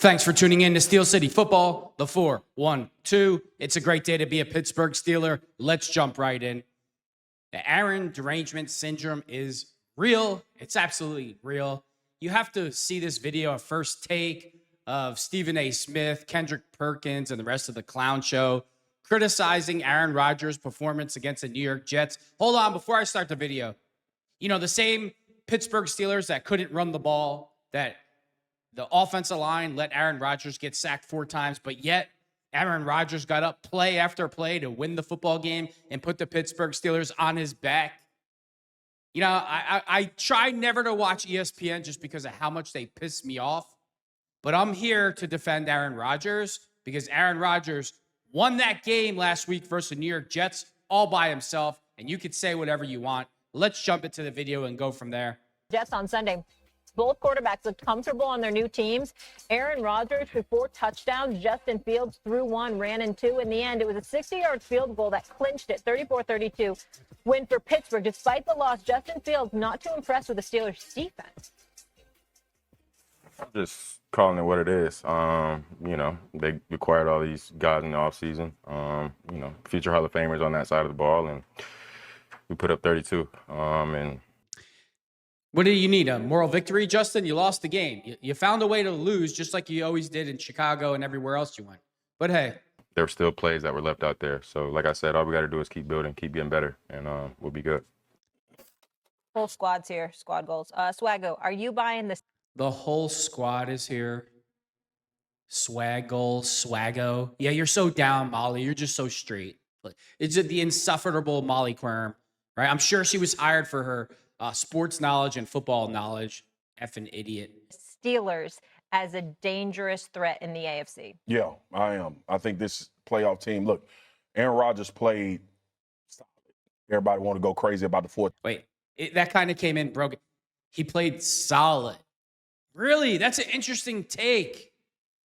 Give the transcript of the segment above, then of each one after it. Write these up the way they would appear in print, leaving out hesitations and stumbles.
Thanks for tuning in to Steel City Football, the 4-1-2. It's a great day to be a Pittsburgh Steeler. Let's jump right in. The Aaron derangement syndrome is real. It's absolutely real. You have to see this video, a first take of Stephen A. Smith, Kendrick Perkins, and the rest of the clown show criticizing Aaron Rodgers' performance against the New York Jets. Hold on, before I start the video. You know, the same Pittsburgh Steelers that couldn't run the ball, that the offensive line let Aaron Rodgers get sacked 4 times, but yet Aaron Rodgers got up play after play to win the football game and put the Pittsburgh Steelers on his back. You know, I try never to watch ESPN just because of how much they piss me off, but I'm here to defend Aaron Rodgers because Aaron Rodgers won that game last week versus the New York Jets all by himself, and you could say whatever you want. Let's jump into the video and go from there. Jets on Sunday. Both quarterbacks looked comfortable on their new teams. Aaron Rodgers with 4 touchdowns. Justin Fields threw 1, ran in 2. In the end, it was a 60-yard field goal that clinched it, 34-32 win for Pittsburgh. Despite the loss, Justin Fields not too impressed with the Steelers' defense. I'm just calling it what it is. You know, they acquired all these guys in the offseason. You know, future Hall of Famers on that side of the ball, and we put up 32. And what do you need? A moral victory, Justin? You lost the game. You found a way to lose just like you always did in Chicago and everywhere else you went. But hey. There were still plays that were left out there. So, like I said, all we got to do is keep building, keep getting better, and we'll be good. Whole squad's here. Squad goals. Swaggo, are you buying this? The whole squad is here. Swag goal, Swaggo. Yeah, you're so down, Molly. You're just so straight. It's the insufferable Molly Quirm, right? I'm sure she was hired for her sports knowledge and football knowledge. Effing idiot. Steelers as a dangerous threat in the AFC. Yeah, I am. I think this playoff team, look, Aaron Rodgers played solid. Everybody want to go crazy about the fourth. Wait, that kind of came in broken. He played solid. Really? That's an interesting take.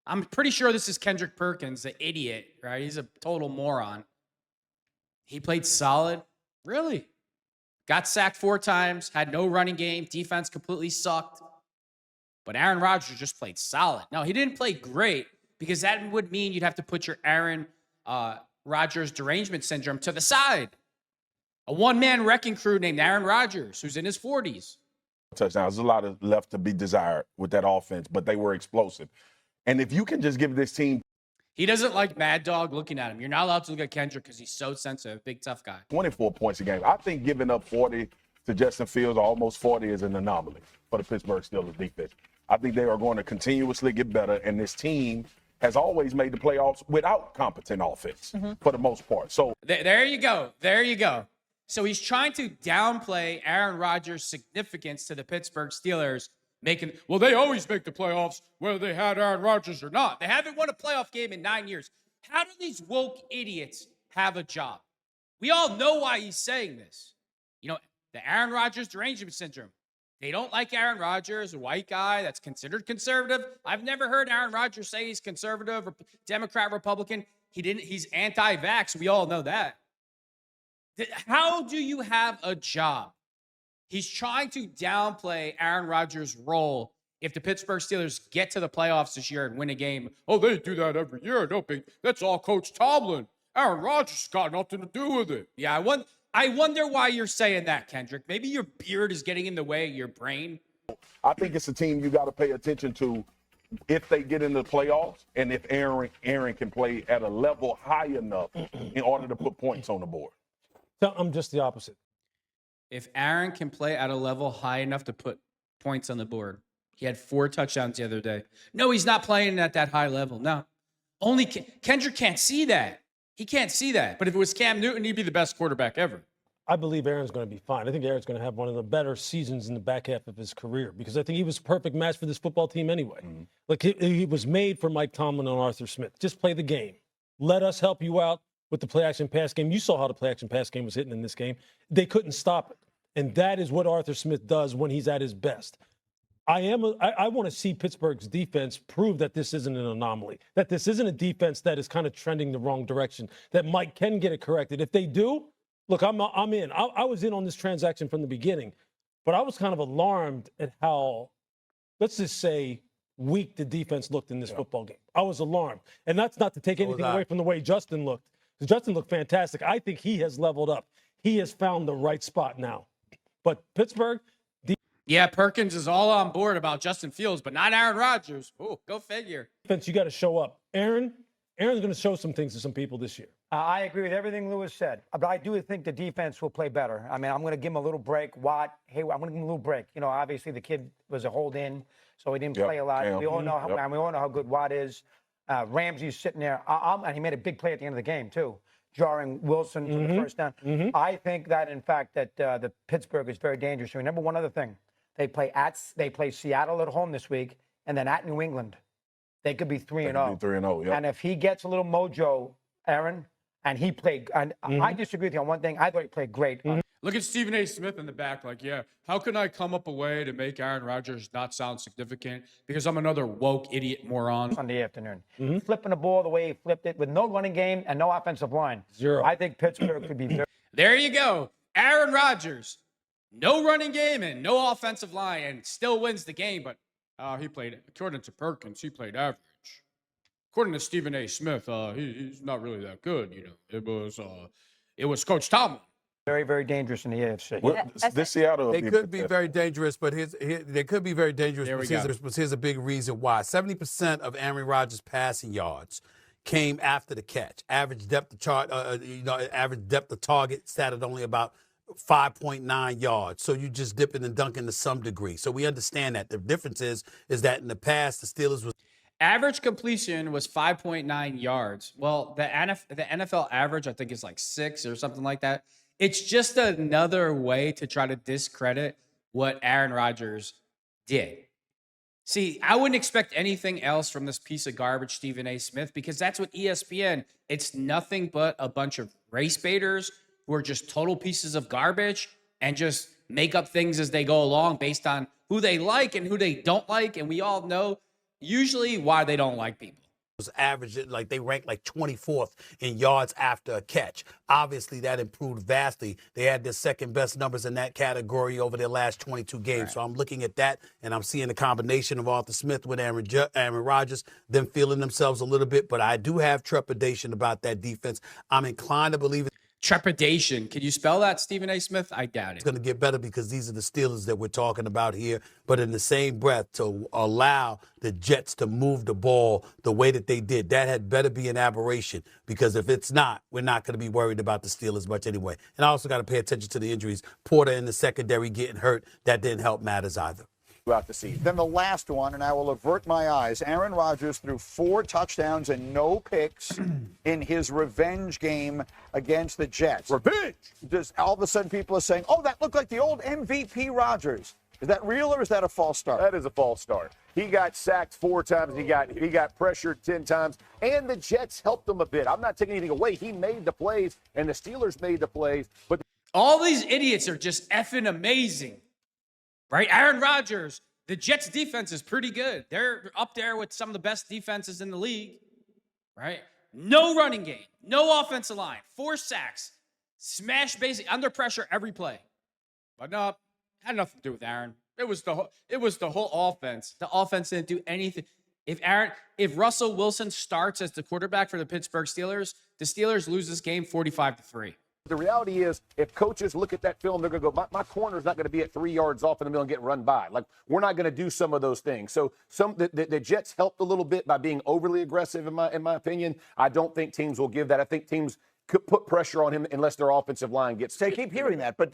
I'm pretty sure this is Kendrick Perkins, the idiot, right? He's a total moron. He played solid. Really? Got sacked 4 times, had no running game, defense completely sucked. But Aaron Rodgers just played solid. No, he didn't play great because that would mean you'd have to put your Aaron Rodgers derangement syndrome to the side. A one-man wrecking crew named Aaron Rodgers, who's in his 40s. Touchdowns. There's a lot of left to be desired with that offense, but they were explosive. And if you can just give this team. He doesn't like Mad Dog looking at him. You're not allowed to look at Kendrick because he's so sensitive, big, tough guy. 24 points a game. I think giving up 40 to Justin Fields, or almost 40, is an anomaly for the Pittsburgh Steelers defense. I think they are going to continuously get better, and this team has always made the playoffs without competent offense for the most part. So there you go. There you go. So he's trying to downplay Aaron Rodgers' significance to the Pittsburgh Steelers, well, they always make the playoffs whether they had Aaron Rodgers or not. They haven't won a playoff game in 9 years. How do these woke idiots have a job? We all know why he's saying this. You know, the Aaron Rodgers derangement syndrome. They don't like Aaron Rodgers, a white guy that's considered conservative. I've never heard Aaron Rodgers say he's conservative or Democrat, Republican. He's anti-vax. We all know that. How do you have a job? He's trying to downplay Aaron Rodgers' role if the Pittsburgh Steelers get to the playoffs this year and win a game. Oh, they do that every year. No big. That's all Coach Tomlin. Aaron Rodgers got nothing to do with it. Yeah, I wonder why you're saying that, Kendrick. Maybe your beard is getting in the way of your brain. I think it's a team you got to pay attention to if they get into the playoffs and if Aaron can play at a level high enough in order to put points on the board. So I'm just the opposite. If Aaron can play at a level high enough to put points on the board, he had 4 touchdowns the other day. No, he's not playing at that high level. No. Only Kendrick can't see that. He can't see that. But if it was Cam Newton, he'd be the best quarterback ever. I believe Aaron's going to be fine. I think Aaron's going to have one of the better seasons in the back half of his career because I think he was a perfect match for this football team anyway. Like he was made for Mike Tomlin and Arthur Smith. Just play the game. Let us help you out with the play-action pass game. You saw how the play-action pass game was hitting in this game. They couldn't stop it. And that is what Arthur Smith does when he's at his best. I want to see Pittsburgh's defense prove that this isn't an anomaly, that this isn't a defense that is kind of trending the wrong direction, that Mike can get it corrected. If they do, look, I'm in. I was in on this transaction from the beginning, but I was kind of alarmed at how, let's just say, weak the defense looked in this football game. I was alarmed. And that's not to take anything away from the way Justin looked. Because Justin looked fantastic. I think he has leveled up. He has found the right spot now. But Pittsburgh, Yeah, Perkins is all on board about Justin Fields, but not Aaron Rodgers. Oh, go figure. defense, you got to show up. Aaron's going to show some things to some people this year. I agree with everything Lewis said, but I do think the defense will play better. I mean, I'm going to give him a little break. Watt, hey, I'm going to give him a little break. You know, obviously the kid was a hold-in, so he didn't play a lot. We all know how good Watt is. Ramsey's sitting there, and he made a big play at the end of the game too, jarring Wilson for the first down. I think that, in fact, that the Pittsburgh is very dangerous. Remember one other thing: they play Seattle at home this week, and then at New England. They could be 3-0. 3-0, yeah. And if he gets a little mojo, Aaron, and he played, and I disagree with you on one thing. I thought he played great. Look at Stephen A. Smith in the back, like, yeah, how can I come up a way to make Aaron Rodgers not sound significant? Because I'm another woke idiot moron. Sunday afternoon. Flipping the ball the way he flipped it with no running game and no offensive line. Zero. I think Pittsburgh could be very. There you go. Aaron Rodgers, no running game and no offensive line, and still wins the game. But he played, according to Perkins, he played average. According to Stephen A. Smith, he's not really that good. You know, it was Coach Tomlin. Very, very dangerous in the AFC. Well, this Seattle. They could be very dangerous, but they could be very dangerous. There we But here's a big reason why. 70% of Aaron Rodgers' passing yards came after the catch. Average depth of chart, average depth of target sat at only about 5.9 yards. So you just dipping and dunking to some degree. So we understand that. The difference is that in the past, the Steelers was. Average completion was 5.9 yards. Well, the NFL average, I think, is like 6 or something like that. It's just another way to try to discredit what Aaron Rodgers did. See, I wouldn't expect anything else from this piece of garbage, Stephen A. Smith, because that's what ESPN, it's nothing but a bunch of race baiters who are just total pieces of garbage and just make up things as they go along based on who they like and who they don't like. And we all know usually why they don't like people. Was average, like they ranked like 24th in yards after a catch. Obviously, that improved vastly. They had their second best numbers in that category over their last 22 games. Right. So I'm looking at that, and I'm seeing the combination of Arthur Smith with Aaron Rodgers, them feeling themselves a little bit. But I do have trepidation about that defense. I'm inclined to believe it. Trepidation. Can you spell that, Stephen A. Smith? I doubt it. It's going to get better because these are the Steelers that we're talking about here. But in the same breath, to allow the Jets to move the ball the way that they did, that had better be an aberration. Because if it's not, we're not going to be worried about the Steelers much anyway. And I also got to pay attention to the injuries. Porter in the secondary getting hurt, that didn't help matters either. Throughout the season. Then the last one, and I will avert my eyes. Aaron Rodgers threw 4 touchdowns and no picks in his revenge game against the Jets. Revenge! Just all of a sudden people are saying, oh, that looked like the old MVP Rodgers. Is that real or is that a false start? That is a false start. He got sacked 4 times. He got pressured 10 times, and the Jets helped him a bit. I'm not taking anything away. He made the plays, and the Steelers made the plays. But all these idiots are just effing amazing. Right? Aaron Rodgers, the Jets defense is pretty good. They're up there with some of the best defenses in the league. Right? No running game, no offensive line, 4 sacks, smash basically under pressure every play. But no, had nothing to do with Aaron. It was the whole offense. The offense didn't do anything. If Russell Wilson starts as the quarterback for the Pittsburgh Steelers, the Steelers lose this game 45-3. the reality is, if coaches look at that film, they're going to go, my corner's not going to be at 3 yards off in the middle and get run by. Like, we're not going to do some of those things. So the Jets helped a little bit by being overly aggressive, in my opinion. I don't think teams will give that. I think teams could put pressure on him unless their offensive line gets. They keep hearing that, but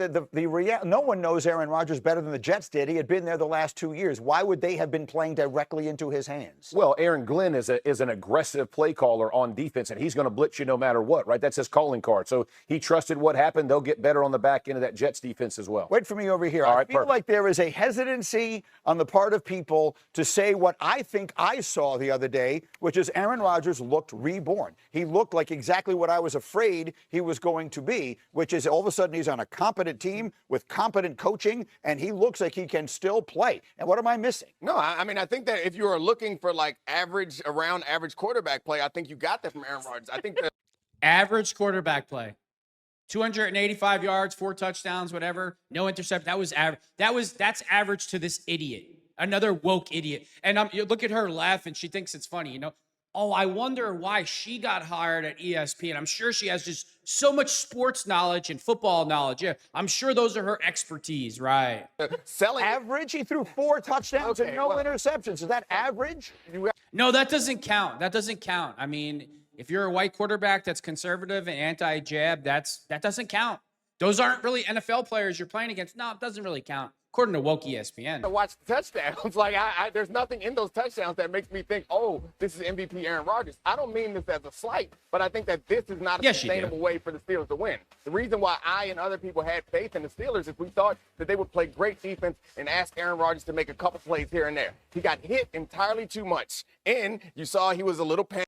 no one knows Aaron Rodgers better than the Jets did. He had been there the last 2 years. Why would they have been playing directly into his hands? Well, Aaron Glenn is an aggressive play caller on defense, and he's going to blitz you no matter what, right? That's his calling card. So he trusted what happened. They'll get better on the back end of that Jets defense as well. Wait for me over here. All I right, feel perfect. like there is a hesitancy on the part of people to say what I think I saw the other day, which is Aaron Rodgers looked reborn. He looked like exactly what I was afraid he was going to be, which is all of a sudden he's on a competent team with competent coaching, and he looks like he can still play. And what am I missing? No, I mean, I think that if you are looking for like average quarterback play, I think you got that from Aaron Rodgers. I think that Average quarterback play. 285 yards, 4 touchdowns, whatever. No intercept. That was average. That's average to this idiot. Another woke idiot. And you look at her laugh and she thinks it's funny, you know? Oh, I wonder why she got hired at ESPN. I'm sure she has just so much sports knowledge and football knowledge. Yeah, I'm sure those are her expertise, right? Selling Average? He threw 4 touchdowns and no interceptions. Is that average? No, that doesn't count. That doesn't count. I mean, if you're a white quarterback that's conservative and anti-jab, that doesn't count. Those aren't really NFL players you're playing against. No, it doesn't really count, according to woke ESPN. to watch the touchdowns. Like, there's nothing in those touchdowns that makes me think, oh, this is MVP Aaron Rodgers. I don't mean this as a slight, but I think that this is not a sustainable way for the Steelers to win. The reason why I and other people had faith in the Steelers is we thought that they would play great defense and ask Aaron Rodgers to make a couple plays here and there. He got hit entirely too much, and you saw he was a little panicked.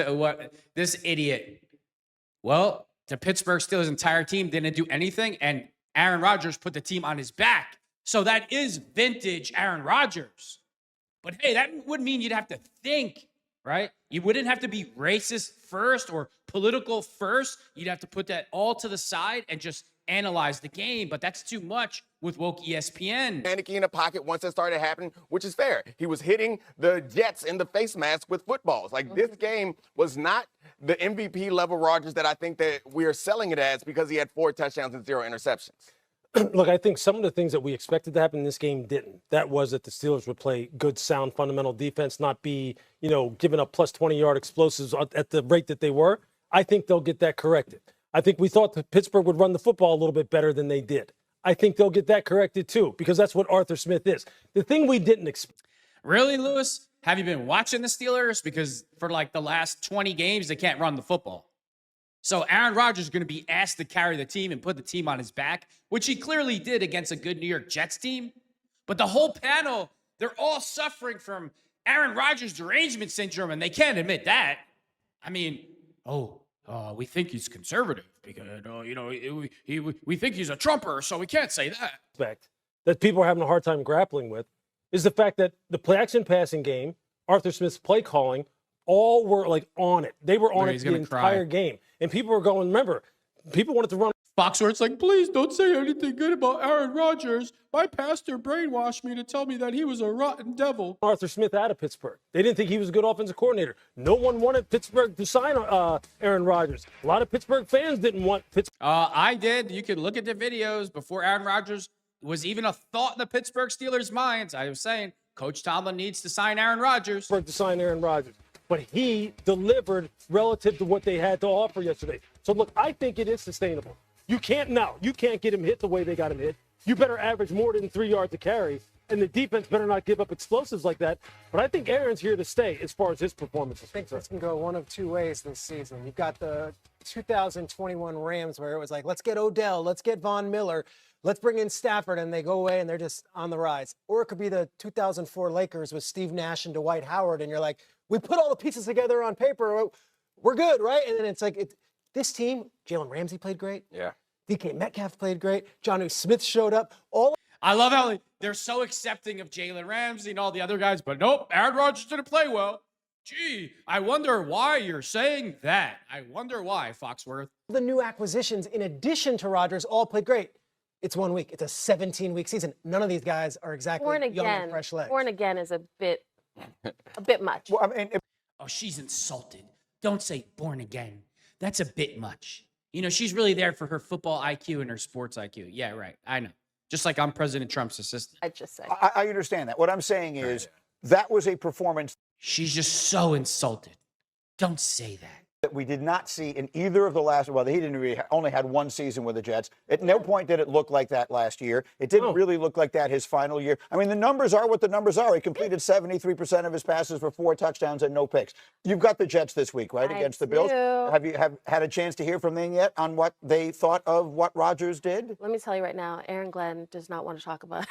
What? This idiot. Well, the Pittsburgh Steelers' entire team didn't do anything, and Aaron Rodgers put the team on his back. So that is vintage Aaron Rodgers. But hey, that would mean you'd have to think, right? You wouldn't have to be racist first or political first. You'd have to put that all to the side and just analyze the game. But that's too much with woke ESPN. Panicky in the pocket once that started happening, which is fair. He was hitting the Jets in the face mask with footballs. Like, this game was not the MVP level Rodgers that I think that we are selling it as because he had 4 touchdowns and 0 interceptions. Look, I think some of the things that we expected to happen in this game didn't. That was that the Steelers would play good, sound, fundamental defense, not be, giving up plus 20-yard explosives at the rate that they were. I think they'll get that corrected. I think we thought that Pittsburgh would run the football a little bit better than they did. I think they'll get that corrected too, because that's what Arthur Smith is. The thing we didn't expect. Really, Lewis? Have you been watching the Steelers? Because for like the last 20 games, they can't run the football. So Aaron Rodgers is going to be asked to carry the team and put the team on his back, which he clearly did against a good New York Jets team. But the whole panel, they're all suffering from Aaron Rodgers derangement syndrome, and they can't admit that. I mean, we think he's conservative because, we think he's a Trumper, so we can't say that. That people are having a hard time grappling with is the fact that the play action passing game, Arthur Smith's play calling, all were like on it. They were on it the entire game. And people were going, remember, people wanted to run. Foxworth's like, please don't say anything good about Aaron Rodgers. My pastor brainwashed me to tell me that he was a rotten devil. Arthur Smith out of Pittsburgh. They didn't think he was a good offensive coordinator. No one wanted Pittsburgh to sign Aaron Rodgers. A lot of Pittsburgh fans didn't want Pittsburgh. I did. You could look at the videos before Aaron Rodgers was even a thought in the Pittsburgh Steelers' minds. I was saying, Coach Tomlin needs to sign Aaron Rodgers. To sign Aaron Rodgers. But he delivered relative to what they had to offer yesterday. So, look, I think it is sustainable. You can't get him hit the way they got him hit. You better average more than 3 yards to carry, and the defense better not give up explosives like that. But I think Aaron's here to stay as far as his performance is concerned. I think this can go one of two ways this season. You've got the 2021 Rams where it was like, let's get Odell, let's get Von Miller, let's bring in Stafford, and they go away and they're just on the rise. Or it could be the 2004 Lakers with Steve Nash and Dwight Howard, and you're like, we put all the pieces together on paper, we're good, right? And then it's like, this team, Jalen Ramsey played great. Yeah. DK Metcalf played great. Jonnu Smith showed up. I love how they're so accepting of Jalen Ramsey and all the other guys, but nope, Aaron Rodgers didn't play well. Gee, I wonder why you're saying that. I wonder why, Foxworth. The new acquisitions, in addition to Rodgers, all played great. It's 1 week. It's a 17-week season. None of these guys are exactly young and fresh legs. Born again is a bit much. Well, I mean, she's insulted. Don't say born again. That's a bit much. She's really there for her football IQ and her sports IQ. Yeah, right. I know. Just like I'm President Trump's assistant. I just said. I understand that. What I'm saying is that was a performance. She's just so insulted. Don't say that. That we did not see in either of the last, well, he didn't really, only had one season with the Jets. At no point did it look like that last year. It didn't really look like that his final year. I mean, the numbers are what the numbers are. He completed 73% of his passes for 4 touchdowns and no picks. You've got the Jets this week, right, against the Bills. Have you had a chance to hear from them yet on what they thought of what Rodgers did? Let me tell you right now, Aaron Glenn does not want to talk about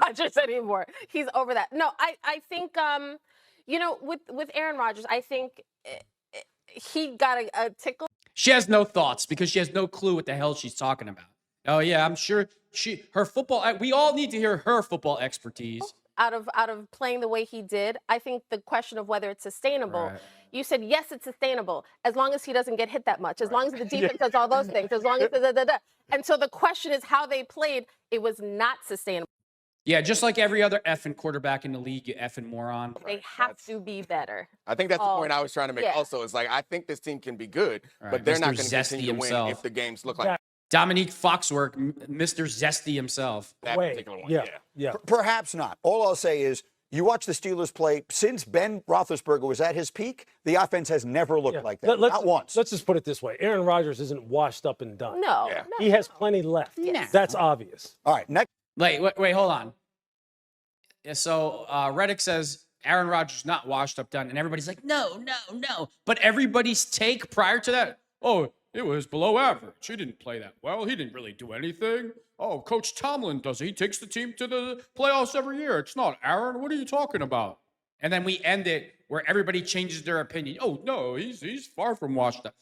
Rodgers anymore. He's over that. No, I think, with Aaron Rodgers, I think he got a tickle. She has no thoughts because she has no clue what the hell she's talking about. Oh yeah, I'm sure her football. We all need to hear her football expertise. Out of playing the way he did, I think the question of whether it's sustainable. Right. You said yes, it's sustainable as long as he doesn't get hit that much, as long as the defense does all those things, as long as And so the question is how they played. It was not sustainable. Yeah, just like every other effing quarterback in the league, you effing moron. They have to be better. I think that's the point I was trying to make. Yeah. Also, is like I think this team can be good, Right, but they're Mr. not going to Zesty continue to win himself. if the games look like Dominique Foxworth, Mr. Zesty himself. that Wait, particular one. yeah. Perhaps not. All I'll say is you watch the Steelers play since Ben Roethlisberger was at his peak, the offense has never looked like that. Not once. Let's just put it this way. Aaron Rodgers isn't washed up and done. No, Yeah. no. He has plenty left. Yes. That's obvious. All right, next. Wait, hold on. Yeah, so Reddick says Aaron Rodgers not washed up, done, and everybody's like, no. But everybody's take prior to that, oh, it was below average. He didn't play that well. He didn't really do anything. Oh, Coach Tomlin does it. He takes the team to the playoffs every year. It's not Aaron. What are you talking about? And then we end it where everybody changes their opinion. Oh, no, he's far from washed up.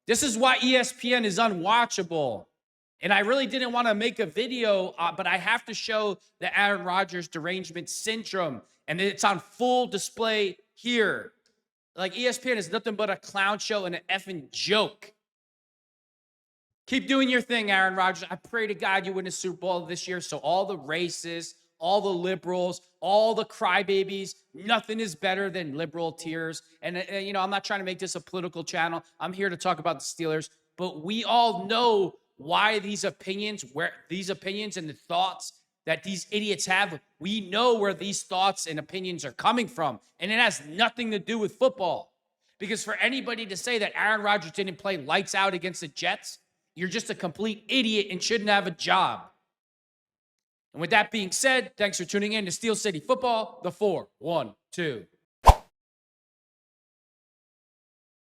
This is why ESPN is unwatchable. And I really didn't want to make a video, but I have to show the Aaron Rodgers derangement syndrome. And it's on full display here. Like, ESPN is nothing but a clown show and an effing joke. Keep doing your thing, Aaron Rodgers. I pray to God you win a Super Bowl this year so all the racists, all the liberals, all the crybabies, nothing is better than liberal tears. And, I'm not trying to make this a political channel. I'm here to talk about the Steelers. But we all know why these opinions and the thoughts that these idiots have, we know where these thoughts and opinions are coming from. And it has nothing to do with football. Because for anybody to say that Aaron Rodgers didn't play lights out against the Jets, you're just a complete idiot and shouldn't have a job. And with that being said, thanks for tuning in to Steel City Football, the 4-1-2.